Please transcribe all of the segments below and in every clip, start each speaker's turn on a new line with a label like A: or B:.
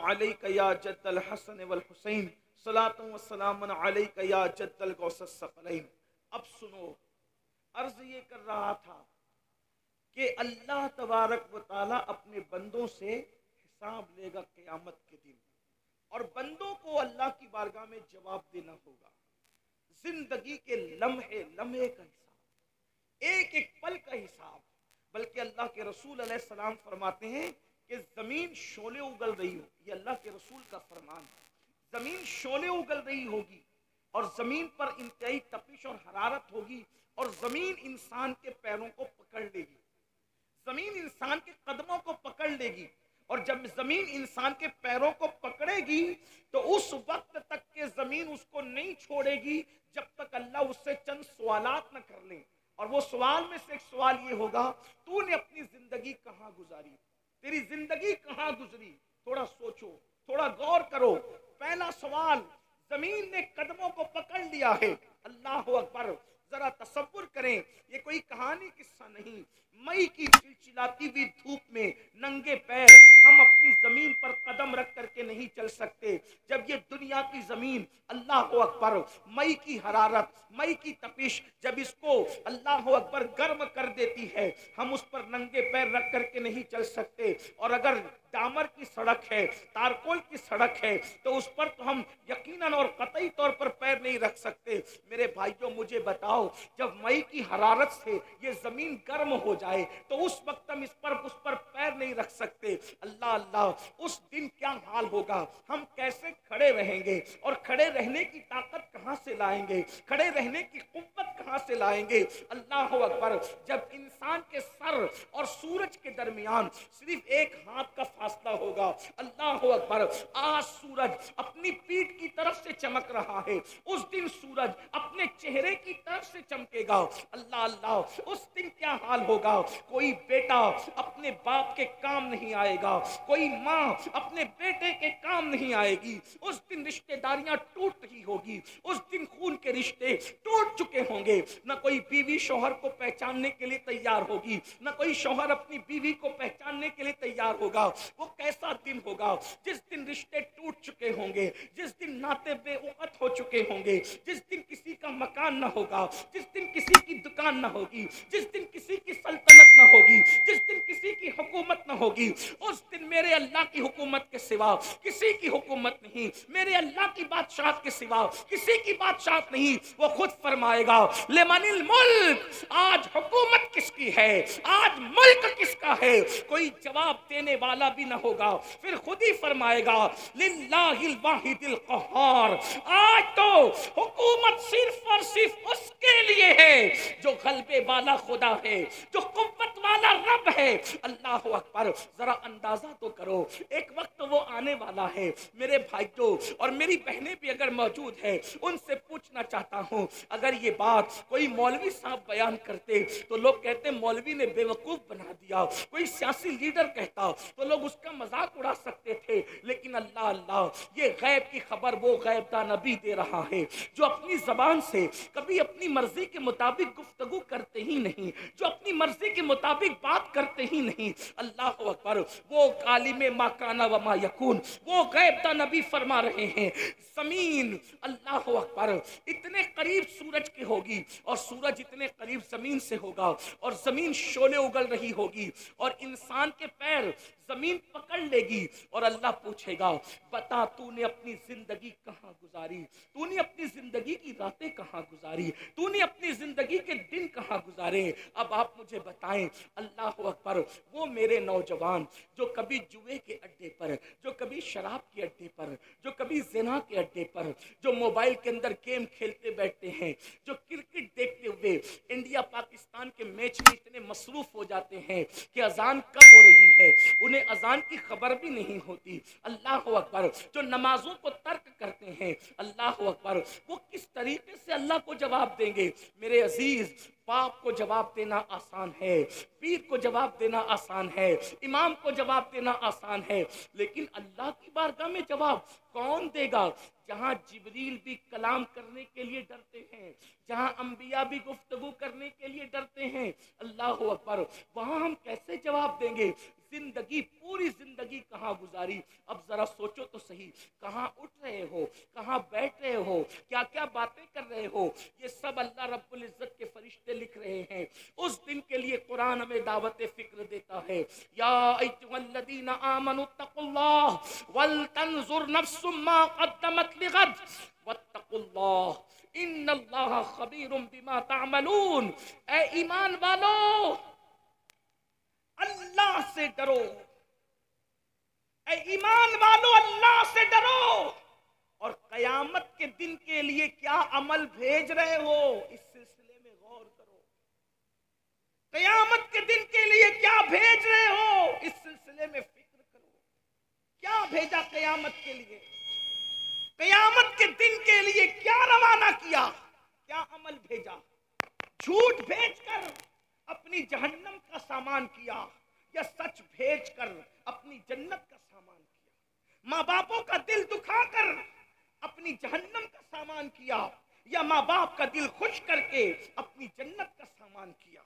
A: अलैका या जद्दल हसन वल हुसैन, सलातु व सलामुन अलैका या जद्दल गौसस सकलैन। अब सुनो, अर्ज ये कर रहा था कि अल्लाह तबारक व ताला अपने बंदों से हिसाब लेगा क़यामत के दिन, और बंदों को अल्लाह की बारगाह में जवाब देना होगा। जिंदगी के लम्हे लम्हे का हिसाब, एक एक पल का हिसाब। बल्कि अल्लाह के रसूल अलैहिस्सलाम फरमाते हैं कि जमीन शोले उगल रही हो, ये अल्लाह के रसूल का फरमान है। जमीन शोले उगल रही होगी और जमीन पर इंतहाई तपिश और हरारत होगी, और जमीन इंसान के पैरों को पकड़ लेगी, जमीन इंसान के कदमों को पकड़ लेगी। और जब जमीन इंसान के पैरों को पकड़ेगी तो उस वक्त तक के जमीन उसको नहीं छोड़ेगी जब तक अल्लाह उससे चंद सवालात न कर ले। और वो सवाल में से एक सवाल ये होगा, तूने अपनी जिंदगी कहां गुजारी, तेरी जिंदगी कहां गुजरी, थोड़ा सोचो, थोड़ा गौर करो। पहला सवाल, जमीन ने कदमों को पकड़ लिया है। अल्लाह अकबर, जरा तसव्वुर करें, ये कोई कहानी किस्सा नहीं। मई की चिलचिलाती हुई धूप में नंगे पैर हम अपनी जमीन पर कदम रख करके नहीं चल सकते। जब ये दुनिया की जमीन, अल्लाह अकबर, मई की हरारत, मई की तपिश, जब इसको अल्लाह अकबर गर्म कर देती है, हम उस पर नंगे पैर रख करके नहीं चल सकते। और अगर डामर की सड़क है, तारकोल की सड़क है, तो उस पर तो हम यकीनन और कतई तौर पर पैर नहीं रख सकते। मेरे भाइयों, मुझे बताओ, जब मई की हरारत से ये जमीन गर्म हो जाए तो उस वक्त हम उस पर पैर नहीं रख सकते। अल्लाह अल्लाह, उस दिन क्या हाल होगा, हम कैसे खड़े रहेंगे, और खड़े रहने की ताकत कहां से लाएंगे, खड़े रहने की कुव्वत कहां से लाएंगे। अल्लाह अकबर, जब इंसान के सर और सूरज के दरमियान सिर्फ एक हाथ का फासला होगा। अल्लाह अकबर, आज सूरज अपनी पीठ की तरफ से चमक रहा है, उस दिन सूरज अपने चेहरे की तरफ से चमकेगा। अल्लाह अल्लाह, उस दिन क्या हाल होगा, कोई बेटा अपने बाप के काम नहीं आएगा, कोई माँ अपने बेटे के काम नहीं आएगी। उस दिन रिश्तेदारियां टूट रही होगी, उस दिन खून के रिश्ते टूट चुके होंगे। न कोई बीवी शौहर को पहचानने के लिए तैयार होगी, न कोई शौहर अपनी बीवी को पहचानने के लिए तैयार होगा। वो कैसा दिन होगा, जिस दिन रिश्ते टूट चुके होंगे, जिस दिन नाते बेवकत हो चुके होंगे, जिस दिन किसी का मकान न होगा, जिस दिन किसी की दुकान न होगी, जिस दिन किसी की सल्तनत न होगी, जिस दिन किसी की हुकूमत न होगी। उस दिन मेरे अल्लाह की हुकूमत के सिवा किसी की हुकूमत नहीं, मेरे अल्लाह की बादशाहत के सिवा किसी की बादशाहत नहीं। वो खुद फरमाएगा, लेमनिल मुल्क, आज हुकूमत किसकी है, आज मुल्क किसका है, कोई जवाब देने वाला भी न होगा। फिर खुद ही फरमाएगा, लिल्लाहिल वाहिदिल क़हार, आज तो हुकूमत सिर्फ और सिर्फ उसके लिए है जो गलबे वाला खुदा है, जो कुव्वत वाला रब है। अल्लाह अकबर, जरा अंदाजा तो करो, एक वक्त वो आने वाला है। मेरे भाइयों और मेरी बहनें भी अगर मौजूद है, उनसे पूछना चाहता हूं, अगर ये बात कोई मौलवी साहब बयान करते तो लोग कहते मौलवी ने बेवकूफ बना दिया, कोई सियासी लीडर कहता तो लोग उसका मजाक उड़ा सकते थे। लेकिन अल्लाह अल्लाह, ये गैब की खबर वो गैबदा नबी दे रहा है, जो अपनी जबान से कभी अपनी मर्जी के मुताबिक गुफ्तगू करते ही नहीं, जो अपनी मर्जी के मुताबिक बात करते ही नहीं। अल्लाह अकबर, वो कालिमे मा काना व मा यकून, वो गैबदा नबी फरमा रहे हैं, जमीन अल्लाह अकबर इतने करीब सूरज के होगी और सूरज इतने करीब जमीन से होगा, और जमीन शोले उगल रही होगी, और इंसान के पैर जमीन पकड़ लेगी, और अल्लाह पूछेगा, बता तूने अपनी जिंदगी कहां गुजारी, तूने अपनी जिंदगी की रातें कहां गुजारी, तूने अपनी जिंदगी के दिन कहां गुजारे। अब आप मुझे बताएं, अल्लाह अकबर, वो मेरे नौजवान जो कभी जुए के अड्डे पर, जो कभी शराब के अड्डे पर, जो कभी ज़िना के अड्डे पर, जो मोबाइल के अंदर गेम खेलते बैठते हैं, जो क्रिकेट देखते हुए इंडिया पाकिस्तान के मैच में इतने मसरूफ हो जाते हैं कि अजान कब हो रही है उन्हें अजान की खबर भी नहीं होती। अल्लाह अकबर, जो नमाजों को तर्क करते हैं, अल्लाह अकबर, वो किस तरीके से अल्लाह को जवाब देंगे। मेरे अजीज, बाप को जवाब देना आसान है, पीर को जवाब देना आसान है, इमाम को जवाब देना आसान है, लेकिन अल्लाह की बारगाह में जवाब कौन देगा? जहां जिब्रील भी कलाम करने के लिए डरते हैं, जहां अंबिया भी गुफ्तगू करने के लिए डरते हैं, अल्लाह अकबर, वहां हम कैसे जवाब देंगे? زندگی پوری زندگی کہاں گزاری؟ اب ذرا سوچو تو صحیح، کہاں اٹھ رہے ہو، کہاں بیٹھ رہے ہو، کیا کیا باتیں کر رہے ہو، یہ سب اللہ رب العزت کے فرشتے لکھ رہے ہیں۔ اس دن کے لیے قرآن ہمیں دعوت فکر دیتا ہے، یا ایھا الذین آمنوا اتقوا اللہ ولتنظر نفس ما قدمت لغد واتقوا اللہ ان اللہ خبیر بما تعملون۔ اے ایمان والو، اللہ سے ڈرو، اے ایمان والو اللہ سے ڈرو، اور قیامت کے دن کے لیے کیا عمل بھیج رہے ہو اس سلسلے میں غور کرو۔ قیامت کے دن کے لیے کیا بھیج رہے ہو اس سلسلے میں فکر کرو۔ کیا بھیجا قیامت کے لیے؟ قیامت کے دن کے لیے کیا روانہ کیا، کیا عمل بھیجا؟ جھوٹ بھیج کر اپنی جہنم کا سامان کیا، یا سچ بھیج کر اپنی جنت کا سامان کیا؟ ماں باپوں کا دل دکھا کر اپنی جہنم کا سامان کیا، یا ماں باپ کا دل خوش کر کے اپنی جنت کا سامان کیا؟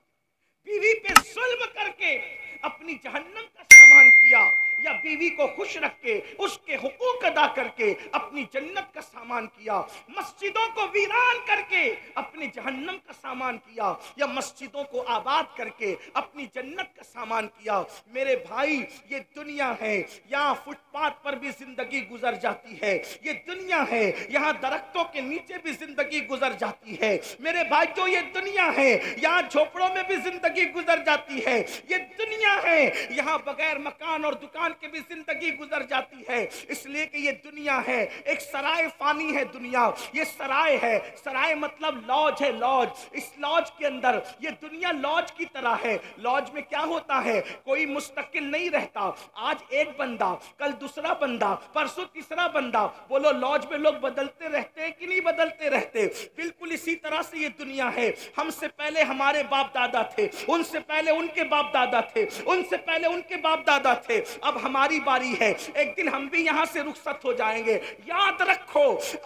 A: بیوی پہ ظلم کر کے اپنی جہنم کا سامان کیا، یا بیوی کو خوش رکھ کے اس کے حقوق ادا کر کے اپنی جنت کا سامان کیا؟ مسجدوں کو ویران کر کے اپنی جہنم کا سامان کیا، یا مسجدوں کو آباد کر کے اپنی جنت کا سامان کیا؟ میرے بھائی، یہ دنیا ہے، یہاں فٹ پاتھ پر بھی زندگی گزر جاتی ہے، یہ دنیا ہے، یہاں درختوں کے نیچے بھی زندگی گزر جاتی ہے میرے بھائی، جو یہ دنیا ہے، یہاں جھوپڑوں میں بھی زندگی گزر جاتی ہے، یہ دنیا ہے، یہاں بغیر مکان اور دکان کے بھی زندگی گزر جاتی ہے، اس لیے کہ یہ دنیا ہے ایک سرائے فانی ہے۔ دنیا یہ سرائے ہے، سرائے مطلب لاج ہے، لاج، اس لاج کے اندر یہ دنیا لاج کی طرح ہے۔ لاج میں کیا ہوتا ہے؟ کوئی مستقل نہیں رہتا، آج ایک بندہ، کل دوسرا بندہ، پرسوں تیسرا بندہ۔ بولو لاج میں لوگ بدلتے رہتے ہیں کہ نہیں بدلتے رہتے؟ بالکل اسی طرح سے یہ دنیا ہے۔ ہم سے پہلے ہمارے باپ دادا تھے، ان سے پہلے ان کے باپ دادا تھے، ان سے پہلے ان کے باپ دادا تھے، اب ہماری باری ہے، ایک دن ہم بھی یہاں سے رخصت ہو جائیں گے۔ یاد رکھو،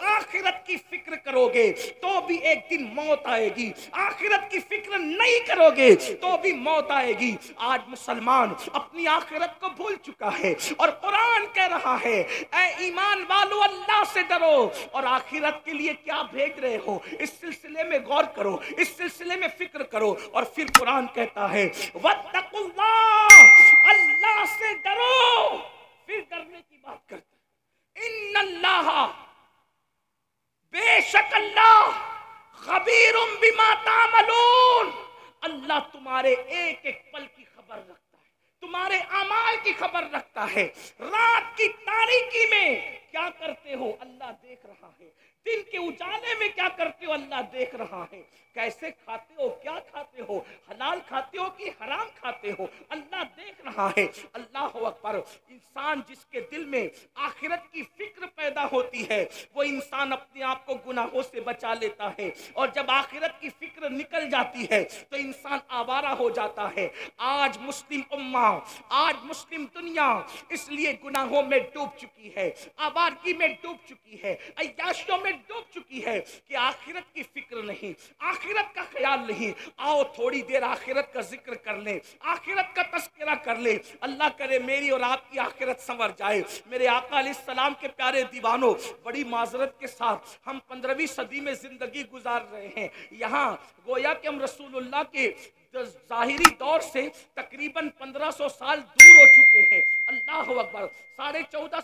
A: آخرت کی فکر کرو گے تو بھی ایک دن موت آئے گی، آخرت کی فکر نہیں کرو گے تو بھی موت آئے گی۔ آج مسلمان اپنی آخرت کو بھول چکا ہے، اور قرآن کہہ رہا ہے، اے ایمان والو اللہ سے ڈرو، اور آخرت کے لیے کیا بھیج رہے ہو اس سلسلے میں غور کرو، اس سلسلے میں فکر کرو۔ اور پھر قرآن کہتا ہے واتقوا اللہ، اللہ سے ڈرو۔ پھر ڈرنے کی بات کرتا ہے، ان اللہ، بے شک اللہ، خبیر بما تعملون، اللہ تمہارے ایک ایک پل کی خبر رکھتا ہے، تمہارے اعمال کی خبر رکھتا ہے۔ رات کی تاریکی میں کیا کرتے ہو اللہ دیکھ رہا ہے، دن کے اجالے میں کیا کرتے ہو اللہ دیکھ رہا ہے، کیسے کھاتے ہو، کیا کھاتے ہو، حلال کھاتے ہو کہ حرام کھاتے ہو، اللہ دیکھ رہا ہے۔ اللہ اکبر۔ انسان جس کے دل میں آخرت کی فکر پیدا ہوتی ہے، وہ انسان اپنے آپ کو گناہوں سے بچا لیتا ہے، اور جب آخرت کی فکر نکل جاتی ہے تو انسان آوارہ ہو جاتا ہے۔ آج مسلم امہ، آج مسلم دنیا اس لیے گناہوں میں ڈوب چکی ہے، آوارگی میں ڈوب چکی ہے، عیاشیوں میں ڈوب چکی ہے کہ آخرت کی فکر نہیں، آخرت کا خیال نہیں۔ آؤ تھوڑی دیر آخرت کا ذکر کر لیں، آخرت کا تذکرہ کر لیں، اللہ کرے میری اور آپ کی آخرت سنور جائے۔ میرے آقا علیہ السلام کے پیارے دیوانوں، بڑی معذرت کے ساتھ ہم 15ویں صدی میں زندگی گزار رہے ہیں، یہاں گویا کہ ہم رسول اللہ کے ظاہری دور سے تقریباً 1500 سال دور ہو چکے ہیں۔ اللہ اکبر، 1450